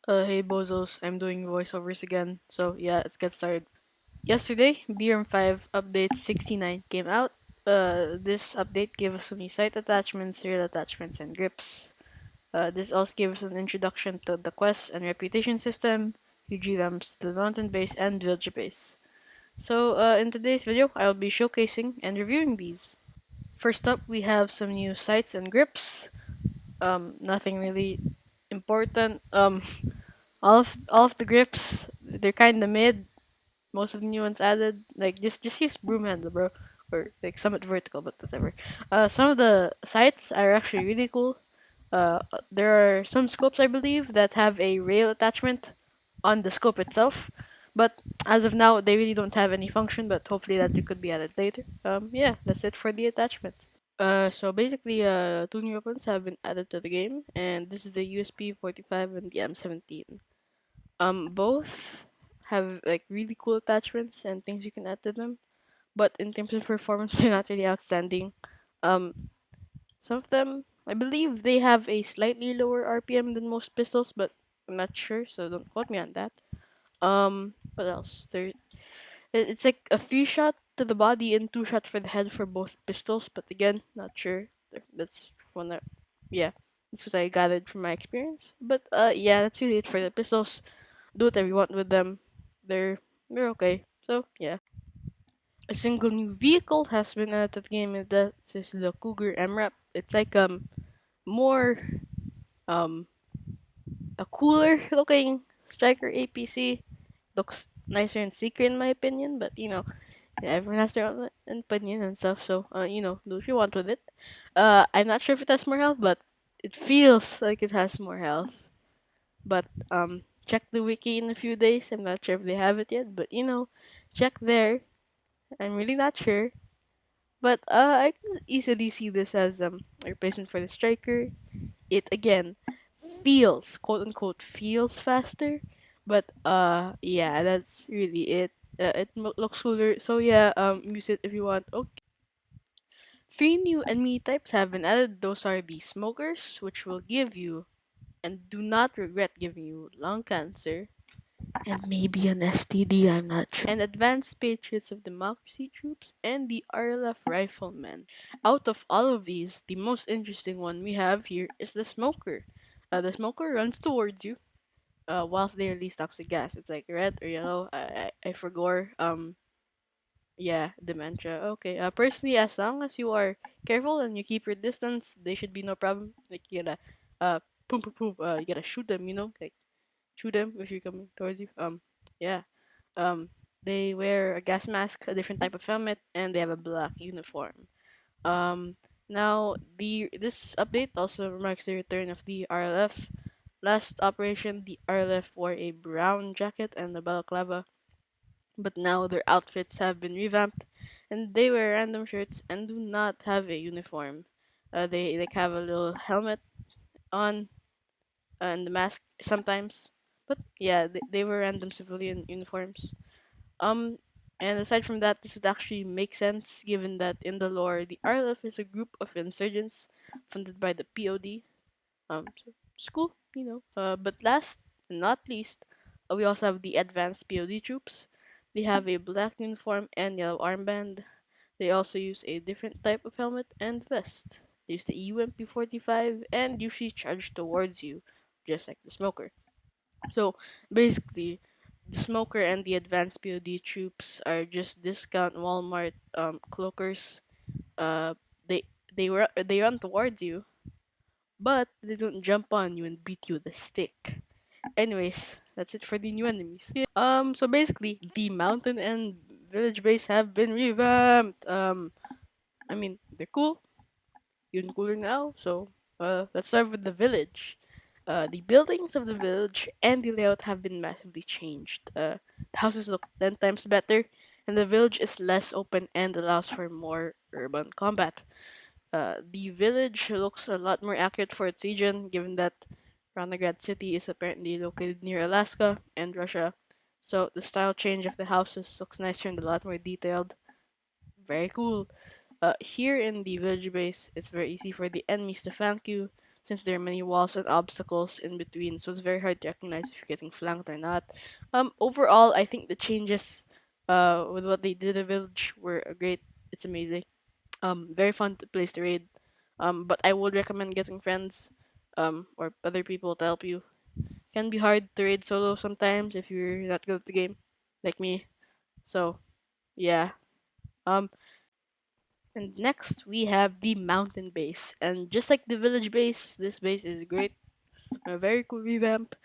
Hey bozos, I'm doing voiceovers again. So yeah, let's get started. Yesterday, BRM5 update 69 came out. This update gave us some new site attachments, serial attachments, and grips. This also gave us an introduction to the quest and reputation system, huge revamps to the mountain base and village base. So in today's video, I'll be showcasing and reviewing these. First up, we have some new sites and grips. Nothing really important. All of the grips, they're kind of mid. Most of the new ones added, like just use broom handle, bro, or like summit vertical, but whatever. Some of the sites are actually really cool. There are some scopes I believe that have a rail attachment on the scope itself, but as of now they really don't have any function. But hopefully that could be added later. Yeah, that's it for the attachments. So basically, two new weapons have been added to the game, and this is the USP 45 and the M17. Both have like really cool attachments and things you can add to them, but in terms of performance, they're not really outstanding. Um, some of them, I believe, they have a slightly lower RPM than most pistols, but I'm not sure, so don't quote me on that. What else? It's like a 3 shot to the body and 2 shot for the head for both pistols, but again, not sure. That's one that, yeah, that's what I gathered from my experience. But yeah, that's really it for the pistols. Do whatever you want with them. They're they're okay. So yeah. A single new vehicle has been added to the game, and that is the Cougar MRAP. It's like more um a cooler looking striker APC. Looks nicer and sleeker in my opinion, but yeah, everyone has their own opinion and stuff. So do what you want with it. I'm not sure if it has more health, but it feels like it has more health. But check the wiki in a few days. I'm not sure if they have it yet, but check there. I'm really not sure. But I can easily see this as a replacement for the striker. It again feels, quote unquote, feels faster. But yeah, that's really it. Looks cooler. So yeah, use it if you want. Okay. Three new enemy types have been added. Those are the smokers, which will give you and do not regret giving you lung cancer and maybe an STD, I'm not sure. And Advanced Patriots of Democracy Troops and the RLF Riflemen. Out of all of these, the most interesting one we have here is the Smoker. The Smoker runs towards you whilst they release toxic gas. It's like red or yellow. I forgot. Yeah, dementia. Okay. Personally, as long as you are careful and you keep your distance, they should be no problem. Like you gotta, boom, boom, boom. You gotta shoot them. Like shoot them if you're coming towards you. Yeah. Um, they wear a gas mask, a different type of helmet, and they have a black uniform. Um, Now the this update also marks the return of the RLF. Last operation, the RLF wore a brown jacket and a balaclava, but now their outfits have been revamped, and they wear random shirts and do not have a uniform. They like have a little helmet on and the mask sometimes, but yeah, they wear random civilian uniforms. Um, and aside from that, this would actually make sense given that in the lore, the RLF is a group of insurgents funded by the POD. So it's cool. But last and not least, we also have the advanced POD troops. They have a black uniform and yellow armband. They also use a different type of helmet and vest. They use the UMP-45 and usually charge towards you, just like the smoker. So basically, the smoker and the advanced POD troops are just discount Walmart cloakers. Uh, they run towards you, but they don't jump on you and beat you with a stick. Anyways, that's it for the new enemies. Yeah. So basically, the mountain and village base have been revamped. I mean, they're cool, even cooler now. So, let's start with the village. The buildings of the village and the layout have been massively changed. The houses look 10 times better, and the village is less open and allows for more urban combat. The village looks a lot more accurate for its region, given that Ranagrad City is apparently located near Alaska and Russia. So the style change of the houses looks nicer and a lot more detailed. Very cool. Here in the village base, it's very easy for the enemies to flank you. since there are many walls and obstacles in between, so it's very hard to recognize if you're getting flanked or not. Overall, I think the changes with what they did in the village were great. It's amazing. Very fun to place the raid. But I would recommend getting friends, or other people to help you. Can be hard to raid solo sometimes if you're not good at the game, like me. So yeah. Um, and next we have the mountain base, and just like the village base, this base is great. A very cool revamp.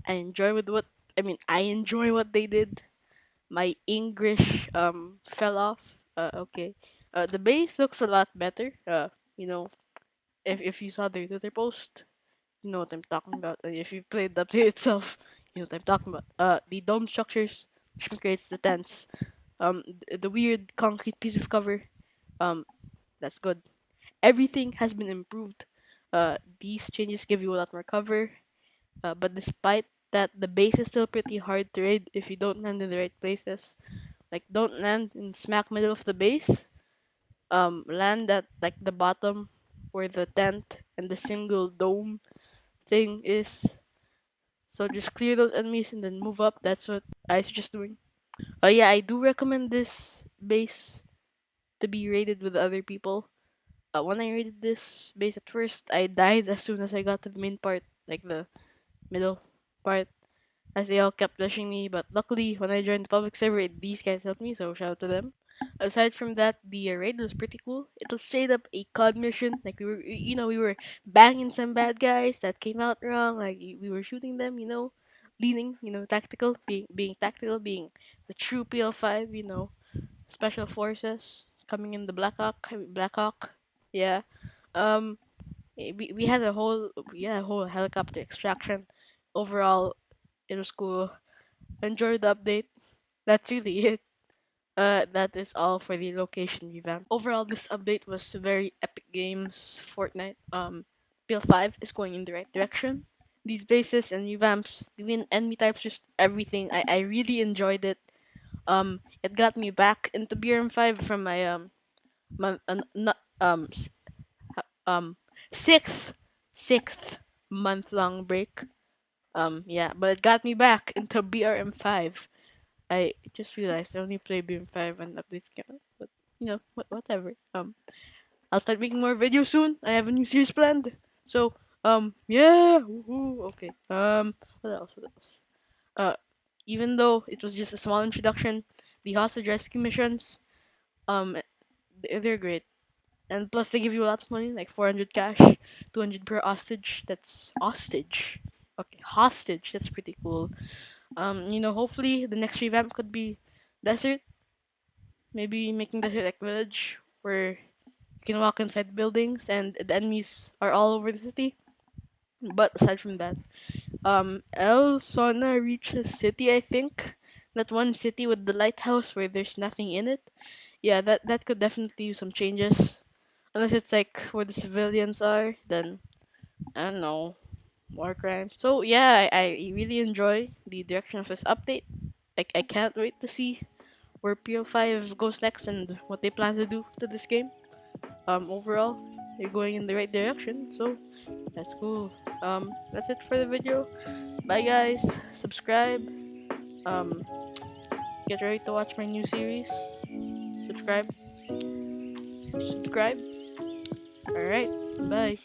I enjoy what they did. My English fell off. Okay. The base looks a lot better. You know, if you saw their Twitter post, you know what I'm talking about. And if you played the update itself, you know what I'm talking about. The dome structures, which creates the tents. The weird concrete piece of cover. Um, that's good. Everything has been improved. These changes give you a lot more cover. But despite that, the base is still pretty hard to raid if you don't land in the right places. Like, don't land in smack middle of the base. Land at like the bottom where the tent and the single dome thing is. So just clear those enemies and then move up. That's what I suggest doing. Yeah, I do recommend this base to be raided with other people. When I raided this base at first, I died as soon as I got to the main part, like the middle part, as they all kept rushing me. But luckily, when I joined the public server, these guys helped me, so shout out to them. Aside from that, the raid was pretty cool. It was straight up a COD mission. Like we were banging some bad guys that came out wrong. Like we were shooting them, leaning, tactical, being tactical, being the true PL5, special forces coming in the Blackhawk. Yeah. Um, we had a whole helicopter extraction. Overall, it was cool. Enjoyed the update. That's really it. That is all for the location revamp. Overall, this update was very epic games. Fortnite. PL5 is going in the right direction. These bases and revamps, the enemy types, just everything. I really enjoyed it. It got me back into BRM5 from my not um sixth sixth month long break. Yeah, but it got me back into BRM5. I just realized I only play BRM5 when updates come out, but whatever. I'll start making more videos soon. I have a new series planned. So, yeah, woohoo, okay. What else? What else? Uh, Even though it was just a small introduction, the hostage rescue missions, um, they're great. And plus, they give you a lot of money, like 400 cash, 200 per hostage. That's hostage. Okay, hostage. That's pretty cool. Hopefully the next revamp could be desert. Maybe making desert like village where you can walk inside buildings and the enemies are all over the city. But aside from that, El Sona reaches city. I think that one city with the lighthouse where there's nothing in it. Yeah, that could definitely use some changes. Unless it's like where the civilians are, then I don't know, war crime. So yeah, I really enjoy the direction of this update. I can't wait to see where PO5 goes next and what they plan to do to this game. Overall, they're going in the right direction, so that's cool. That's it for the video. Bye guys. Subscribe. Um, get ready to watch my new series. Subscribe. Subscribe. All right. Bye.